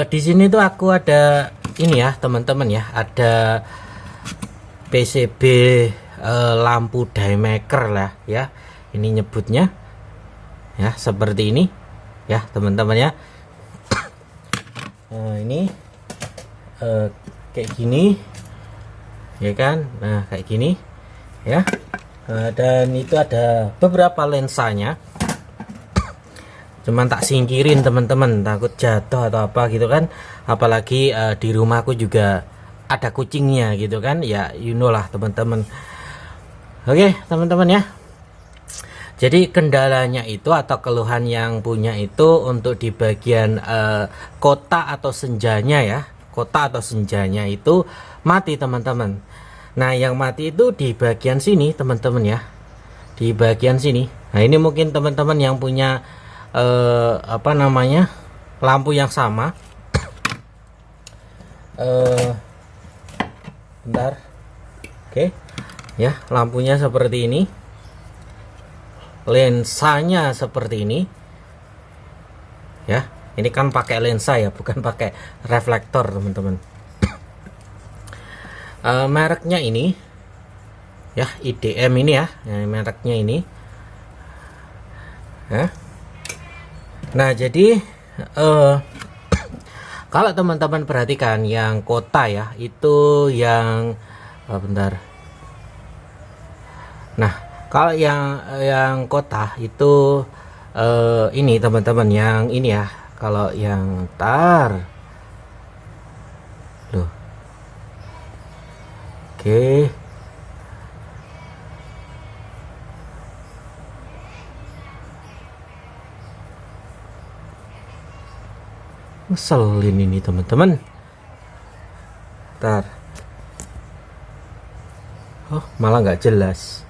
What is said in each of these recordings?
Di sini tuh aku ada ini ya teman-teman ya, ada PCB lampu daymaker lah ya, ini nyebutnya ya, seperti ini ya teman-teman ya. Ini kayak gini ya kan, nah kayak gini ya. Dan itu ada beberapa lensanya, cuman tak singkirin teman-teman, takut jatuh atau apa gitu kan, apalagi di rumahku juga ada kucingnya gitu kan ya, you know lah teman-teman. Oke teman-teman ya, jadi kendalanya itu atau keluhan yang punya itu untuk di bagian kotak atau senjanya ya, kotak atau senjanya itu mati teman-teman. Nah yang mati itu di bagian sini teman-teman ya, di bagian sini. Nah ini mungkin teman-teman yang punya apa namanya, lampu yang sama. Bentar. Oke ya, lampunya seperti ini, lensanya seperti ini ya. Ini kan pakai lensa ya, bukan pakai reflektor teman-teman. Mereknya ini ya, IDM ini ya, mereknya ini ya. Nah jadi kalau teman-teman perhatikan yang kota ya, itu yang bentar. Nah kalau yang kota itu ini teman-teman, yang ini ya. Kalau yang tar loh, oke. Ngeselin ini teman-teman. Ntar. Oh malah nggak jelas.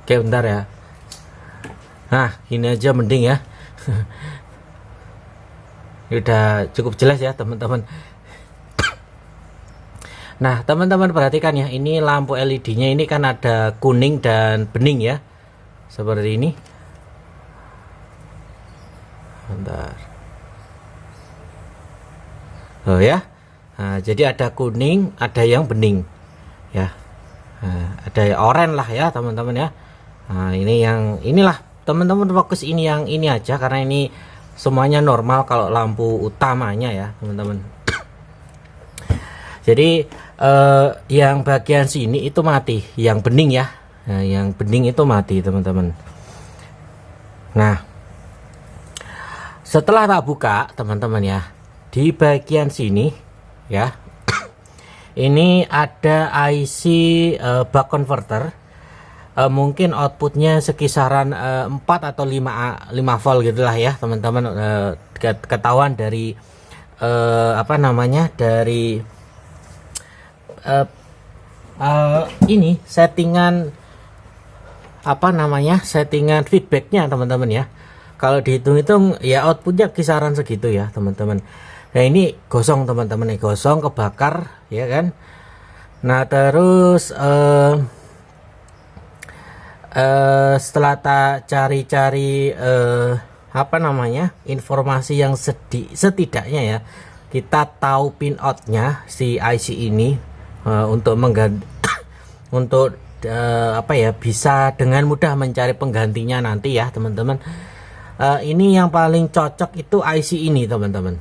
Oke bentar ya. Nah ini aja mending ya. Udah cukup jelas ya teman-teman. Nah teman-teman perhatikan ya, ini lampu LED-nya ini kan ada kuning dan bening ya, seperti ini. Bentar. Oh ya. Nah, jadi ada kuning, ada yang bening ya. Nah, ada oranye lah ya teman-teman ya. Nah ini yang inilah teman-teman, fokus ini yang ini aja karena ini semuanya normal kalau lampu utamanya ya teman-teman. Jadi yang bagian sini itu mati, yang bening ya. Nah, yang bening itu mati teman-teman. Nah setelah tak buka teman-teman ya, di bagian sini ya, ini ada IC buck converter. Mungkin outputnya sekisaran 4 atau 5 volt gitulah ya teman-teman. Ketahuan dari apa namanya, dari ini settingan apa namanya, settingan feedbacknya teman-teman ya. Kalau dihitung-hitung ya outputnya kisaran segitu ya teman-teman. Nah ini gosong teman-teman, ini gosong, kebakar ya kan. Nah terus setelah tak cari-cari apa namanya, informasi yang setidaknya ya, kita tahu pin outnya si IC ini untuk mengganti untuk apa ya, bisa dengan mudah mencari penggantinya nanti ya teman-teman. Ini yang paling cocok itu IC ini teman-teman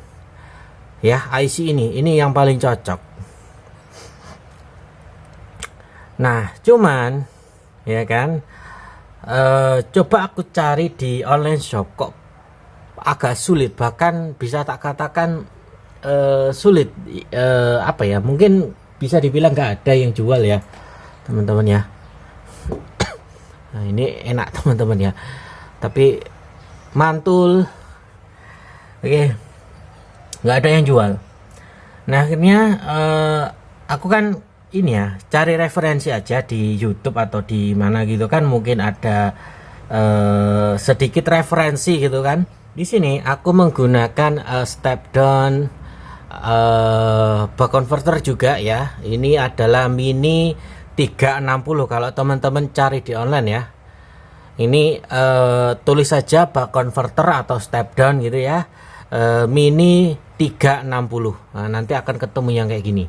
ya, IC ini yang paling cocok. Nah cuman ya kan, coba aku cari di online shop kok agak sulit, bahkan bisa tak katakan sulit. Apa ya, mungkin bisa dibilang nggak ada yang jual ya teman-teman ya. Nah ini enak teman-teman ya, tapi mantul. Oke, nggak ada yang jual. Nah akhirnya aku kan ini ya, cari referensi aja di YouTube atau di mana gitu kan, mungkin ada sedikit referensi gitu kan. Di sini aku menggunakan step down buck converter juga ya. Ini adalah mini 360 kalau teman-teman cari di online ya. Ini tulis saja buck converter atau step down gitu ya, mini 360. Nah, nanti akan ketemu yang kayak gini.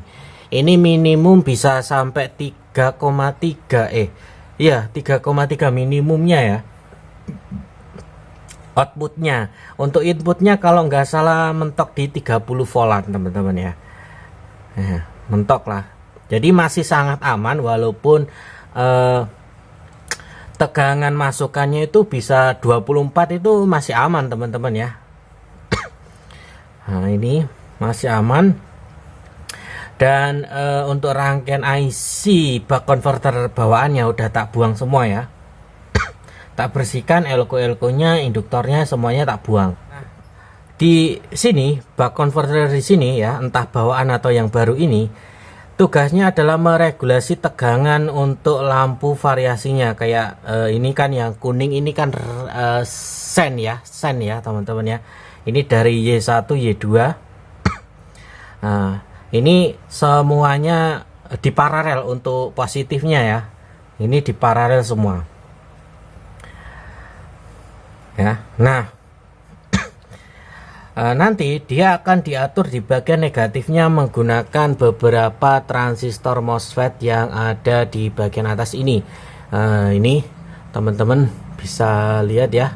Ini minimum bisa sampai 3,3 iya 3,3 minimumnya ya outputnya. Untuk inputnya kalau nggak salah mentok di 30 voltan teman-teman ya. Mentok lah, jadi masih sangat aman walaupun tegangan masukannya itu bisa 24, itu masih aman teman-teman ya. Nah, ini masih aman. Dan untuk rangkaian IC buck converter bawaannya udah tak buang semua ya. Tak bersihkan elko nya, induktornya semuanya tak buang. Di sini buck converter di sini ya, entah bawaan atau yang baru ini, tugasnya adalah meregulasi tegangan untuk lampu variasinya. Kayak ini kan yang kuning ini kan sen ya teman-teman ya. Ini dari Y1 Y2. Nah, ini semuanya diparalel untuk positifnya ya. Ini diparalel semua ya. Nah, nanti dia akan diatur di bagian negatifnya menggunakan beberapa transistor MOSFET yang ada di bagian atas ini. Ini teman-teman bisa lihat ya.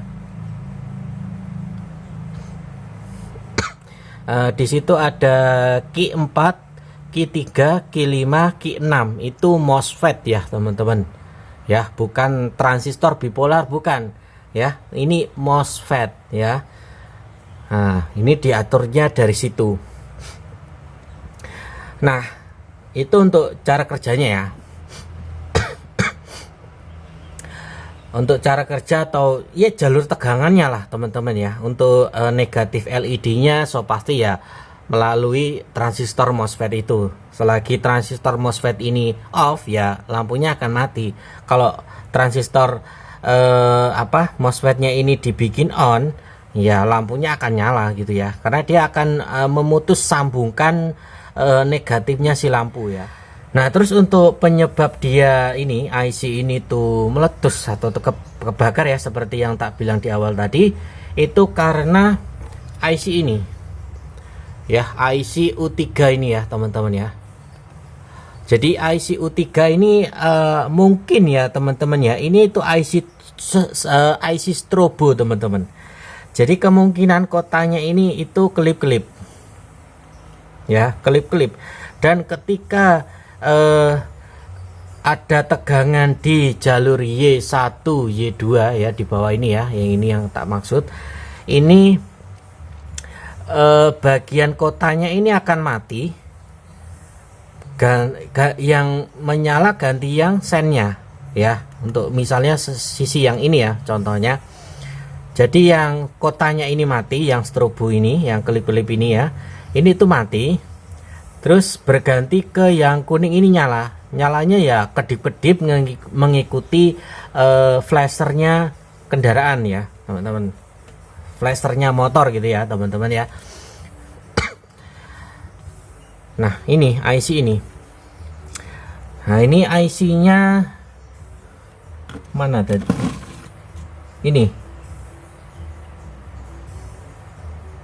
Di situ ada Ki 4, Ki 3, Ki 5, Ki 6. Itu MOSFET ya teman-teman. Ya, bukan transistor bipolar, bukan. Ya, ini MOSFET ya. Nah, ini diaturnya dari situ. Nah, itu untuk cara kerjanya ya. Untuk cara kerja atau ya jalur tegangannya lah teman-teman ya. Untuk negatif LED-nya so pasti ya melalui transistor MOSFET itu. Selagi transistor MOSFET ini off ya lampunya akan mati. Kalau transistor MOSFET-nya ini dibikin on, ya lampunya akan nyala gitu ya, karena dia akan memutus sambungkan negatifnya si lampu ya. Nah, terus untuk penyebab dia ini IC ini tuh meletus atau kebakar ya, seperti yang tak bilang di awal tadi, itu karena IC ini ya, IC U3 ini ya teman-teman ya. Jadi IC U3 ini mungkin ya teman-teman ya, ini itu IC strobo teman-teman. Jadi kemungkinan kotanya ini itu kelip-kelip ya, kelip-kelip. Dan ketika ada tegangan di jalur Y1 Y2 ya, di bawah ini ya, yang ini yang tak maksud, ini bagian kotanya ini akan mati. Yang menyala ganti yang sennya ya, untuk misalnya sisi yang ini ya contohnya. Jadi yang kotanya ini mati, yang strobo ini, yang kelip-kelip ini ya, ini tuh mati, terus berganti ke yang kuning ini nyala. Nyalanya ya kedip-kedip mengikuti flashernya kendaraan ya teman-teman, flashernya motor gitu ya teman-teman ya. Nah, ini IC ini. Nah, ini IC-nya mana tadi? Ini.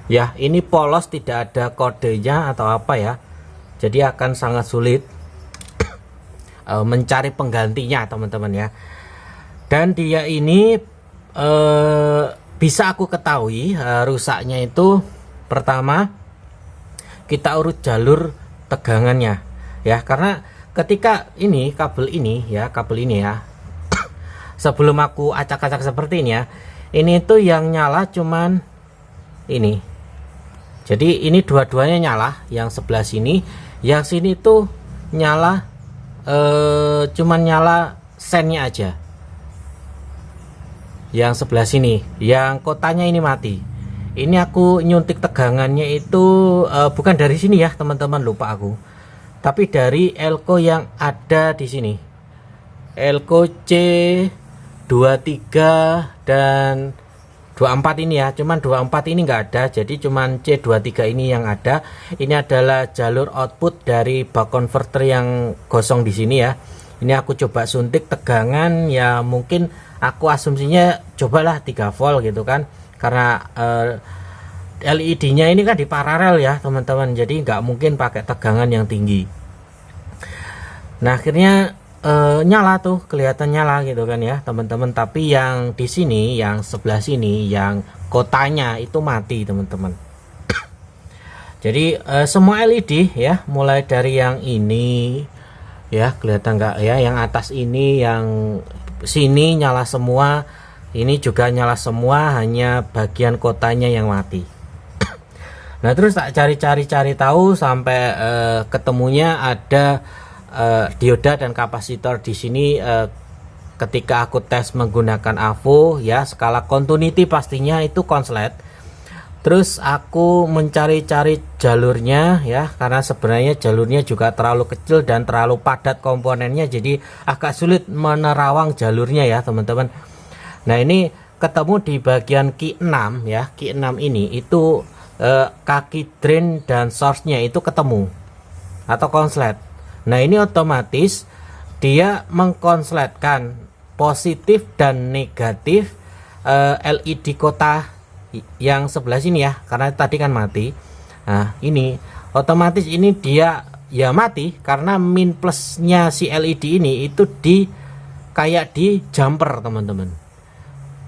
Ya, ini polos, tidak ada kodenya atau apa ya. Jadi akan sangat sulit mencari penggantinya, teman-teman ya. Dan dia ini bisa aku ketahui rusaknya itu, pertama kita urut jalur tegangannya ya, karena ketika ini kabel ini ya, sebelum aku acak-acak seperti ini ya, ini tuh yang nyala cuman ini. Jadi ini dua-duanya nyala, yang sebelah sini, yang sini tuh nyala cuman nyala sennya aja. Yang sebelah sini, yang kotanya ini mati. Ini aku nyuntik tegangannya itu bukan dari sini ya teman-teman, lupa aku, tapi dari elko yang ada di sini, elko C23 dan 24 ini ya. Cuman 24 ini enggak ada, jadi cuman C23 ini yang ada. Ini adalah jalur output dari buck converter yang gosong di sini ya. Ini aku coba suntik tegangan ya, mungkin aku asumsinya cobalah 3 volt gitu kan, karena LED-nya ini kan di paralel ya teman-teman, jadi nggak mungkin pakai tegangan yang tinggi. Nah akhirnya nyala tuh, kelihatan nyala gitu kan ya teman-teman. Tapi yang di sini, yang sebelah sini, yang kotanya itu mati teman-teman. Jadi semua LED ya, mulai dari yang ini ya, kelihatan nggak ya, yang atas ini, yang sini nyala semua, ini juga nyala semua, hanya bagian kotanya yang mati. Nah terus tak cari tahu sampai ketemunya ada dioda dan kapasitor di sini. Ketika aku tes menggunakan AVO ya, skala continuity pastinya itu konslet. Terus aku mencari-cari jalurnya ya, karena sebenarnya jalurnya juga terlalu kecil dan terlalu padat komponennya, jadi agak sulit menerawang jalurnya ya teman-teman. Nah ini ketemu di bagian Ki 6 ya, Ki 6 ini itu kaki drain dan source-nya itu ketemu atau konslet. Nah ini otomatis dia mengkonsletkan positif dan negatif LED kota yang sebelah sini ya, karena tadi kan mati. Nah ini otomatis ini dia ya mati karena min plusnya si LED ini itu di kayak di jumper teman-teman,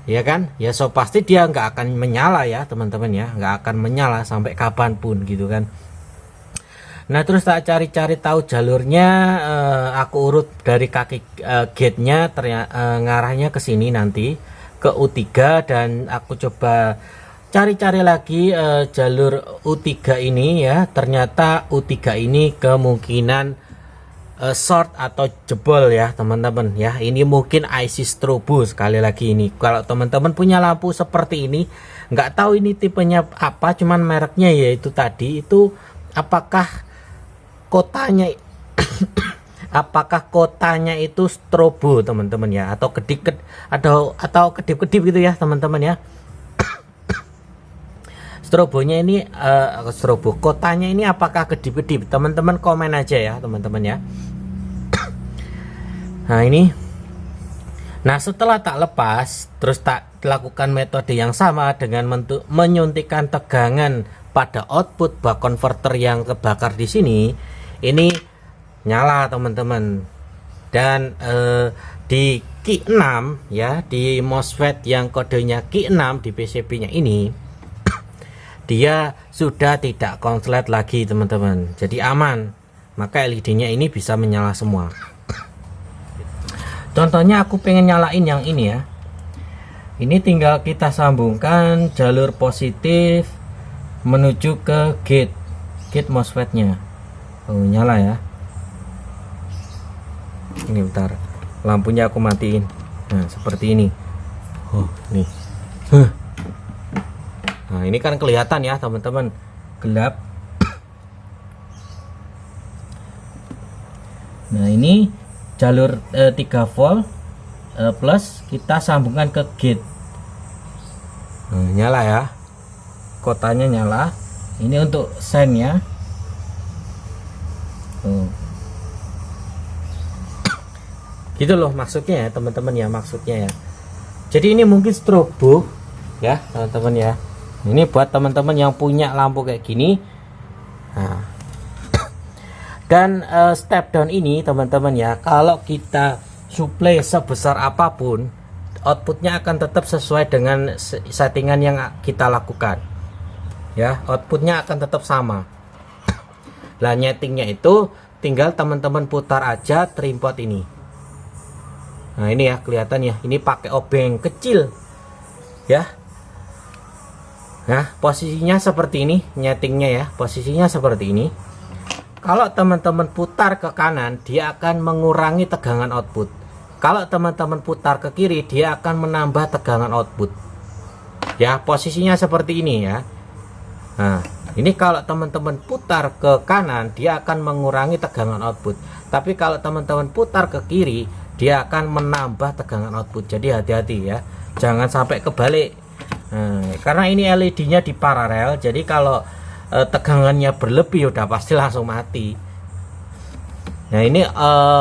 ya kan ya. So pasti dia nggak akan menyala ya teman-teman ya, nggak akan menyala sampai kapanpun gitu kan. Nah terus tak cari-cari tahu jalurnya, aku urut dari kaki gate-nya, ngarahnya ke sini nanti ke U3, dan aku coba cari-cari lagi jalur U3 ini ya. Ternyata U3 ini kemungkinan short atau jebol ya teman-teman ya. Ini mungkin IC strobo. Sekali lagi ini, kalau teman-teman punya lampu seperti ini, nggak tahu ini tipenya apa, cuman mereknya yaitu tadi itu, apakah kotanya apakah kotanya itu strobo teman-teman ya, atau kedip atau kedip-kedip gitu ya teman-teman ya. Strobonya ini strobo kotanya ini apakah kedip-kedip, teman-teman komen aja ya teman-teman ya. Nah ini, nah setelah tak lepas, terus tak lakukan metode yang sama dengan menyuntikkan tegangan pada output buck converter yang kebakar di sini. Ini nyala teman-teman, dan di Ki 6 ya, di MOSFET yang kodenya Ki 6 di PCB nya ini dia sudah tidak konslet lagi teman-teman, jadi aman, maka LED nya ini bisa menyala semua. Contohnya aku pengen nyalain yang ini ya, ini tinggal kita sambungkan jalur positif menuju ke gate MOSFET nya. Oh nyala ya, ini bentar, lampunya aku matiin. Nah seperti ini. Oh nih. Nah ini kan kelihatan ya teman-teman, gelap. Nah ini jalur 3 volt plus kita sambungkan ke gate. Nah, nyala ya, kotanya nyala. Ini untuk sen ya. Gitu loh maksudnya ya teman-teman ya, maksudnya ya. Jadi ini mungkin strobo ya teman-teman ya. Ini buat teman-teman yang punya lampu kayak gini. Nah. Dan step down ini teman-teman ya, kalau kita supply sebesar apapun, outputnya akan tetap sesuai dengan settingan yang kita lakukan ya, outputnya akan tetap sama. Lah nyetingnya itu tinggal teman-teman putar aja trimpot ini. Nah ini ya kelihatan ya, ini pakai obeng kecil ya. Nah posisinya seperti ini, nyetingnya ya, posisinya seperti ini. Kalau teman-teman putar ke kanan, dia akan mengurangi tegangan output. Kalau teman-teman putar ke kiri, dia akan menambah tegangan output ya, posisinya seperti ini ya. Nah ini kalau teman-teman putar ke kanan, dia akan mengurangi tegangan output. Tapi kalau teman-teman putar ke kiri, dia akan menambah tegangan output. Jadi hati-hati ya, jangan sampai kebalik. Nah, karena ini LED-nya di paralel, jadi kalau tegangannya berlebih udah pasti langsung mati. Nah ini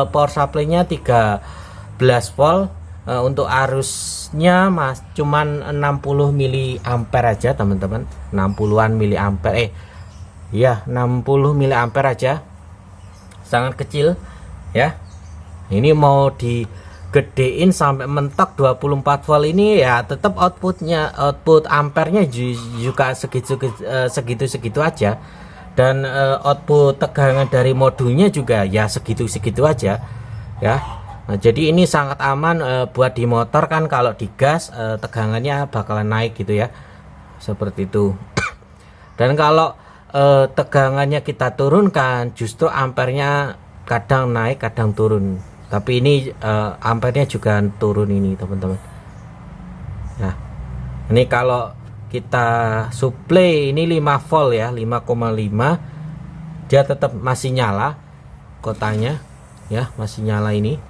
power supply-nya 13 volt untuk arusnya mas cuman 60 miliampere aja teman-teman, 60-an miliampere, ya 60 miliampere aja, sangat kecil ya. Ini mau digedein sampai mentok 24 volt ini ya tetap output ampernya juga segitu aja, dan output tegangan dari modulnya juga ya segitu aja ya. Nah, jadi ini sangat aman buat di motor kan, kalau digas tegangannya bakalan naik gitu ya, seperti itu. Dan kalau tegangannya kita turunkan justru ampernya kadang naik kadang turun, tapi ini ampernya juga turun ini teman-teman. Nah ini kalau kita supply ini 5 volt ya, 5,5, dia tetap masih nyala kotanya ya, masih nyala ini.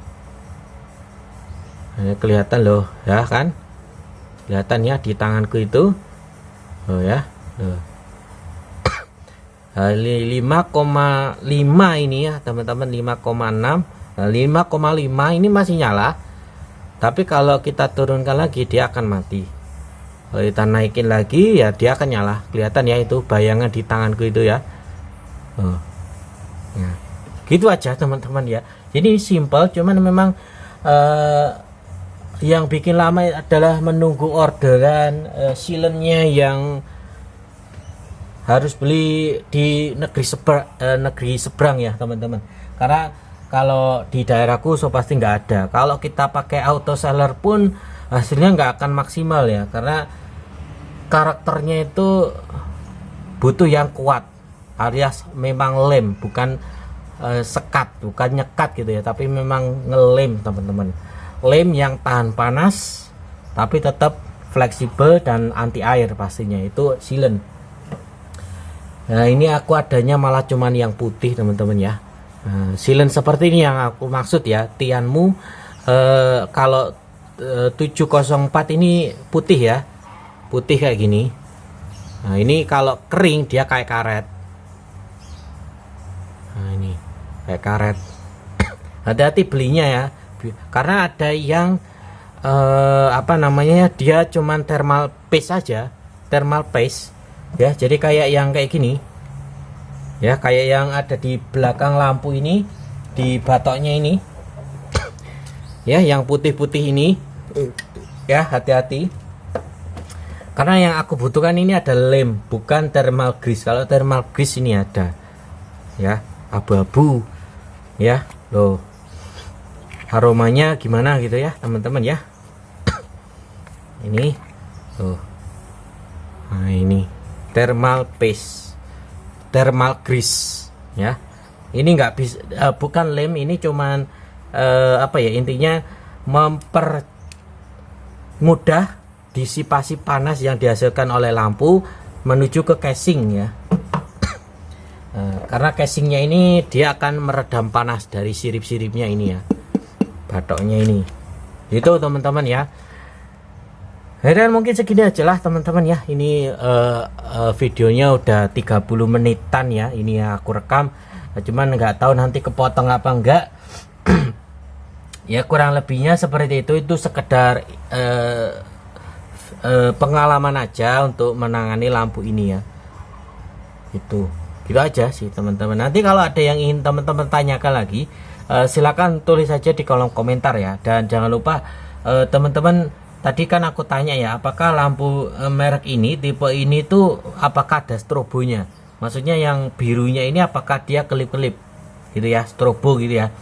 Nah, kelihatan loh ya kan, kelihatan ya di tanganku itu oh ya, 5,5 ini ya teman-teman, 5,6, 5,5 ini masih nyala, tapi kalau kita turunkan lagi dia akan mati. Kalau kita naikin lagi ya dia akan nyala, kelihatan ya itu bayangan di tanganku itu ya. Nah, gitu aja teman-teman ya. Jadi simple, cuman memang yang bikin lama adalah menunggu orderan silennya yang harus beli di negeri seberang ya teman-teman. Karena kalau di daerahku so pasti nggak ada. Kalau kita pakai auto seller pun hasilnya nggak akan maksimal ya, karena karakternya itu butuh yang kuat, alias memang lem, bukan sekat, bukan nyekat gitu ya, tapi memang ngelem teman-teman. Lem yang tahan panas tapi tetap fleksibel dan anti air pastinya, itu silen. Nah ini aku adanya malah cuman yang putih teman-teman ya. Silen seperti ini yang aku maksud ya. Tianmu kalau 704 ini putih ya, putih kayak gini. Nah ini kalau kering dia kayak karet. Nah ini kayak karet. Hati-hati belinya ya, karena ada yang apa namanya, dia cuman thermal paste aja, thermal paste ya, jadi kayak yang kayak gini ya, kayak yang ada di belakang lampu ini, di batoknya ini ya, yang putih-putih ini ya, hati-hati, karena yang aku butuhkan ini ada lem, bukan thermal grease. Kalau thermal grease ini ada ya, abu-abu ya loh, aromanya gimana gitu ya teman-teman ya. Ini tuh, nah ini thermal paste, thermal grease ya. Ini nggak bisa, bukan lem, ini cuman apa ya, intinya mempermudah disipasi panas yang dihasilkan oleh lampu menuju ke casing ya. Karena casingnya ini dia akan meredam panas dari sirip-siripnya ini ya, batoknya ini. Itu teman-teman ya. Dan mungkin segini aja lah teman-teman ya. Ini videonya udah 30 menitan ya, ini ya aku rekam. Cuman nggak tahu nanti kepotong apa enggak. Ya kurang lebihnya seperti itu. Itu sekedar pengalaman aja untuk menangani lampu ini ya. Gitu aja sih teman-teman. Nanti kalau ada yang ingin teman-teman tanyakan lagi, silakan tulis saja di kolom komentar ya. Dan jangan lupa teman-teman, tadi kan aku tanya ya, apakah lampu merek ini, tipe ini tuh apakah ada strobonya, maksudnya yang birunya ini apakah dia kelip-kelip gitu ya, strobo gitu ya,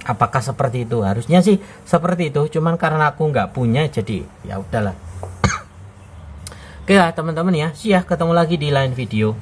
apakah seperti itu? Harusnya sih seperti itu, cuman karena aku nggak punya jadi ya udahlah. Oke lah teman-teman ya, ketemu lagi di lain video.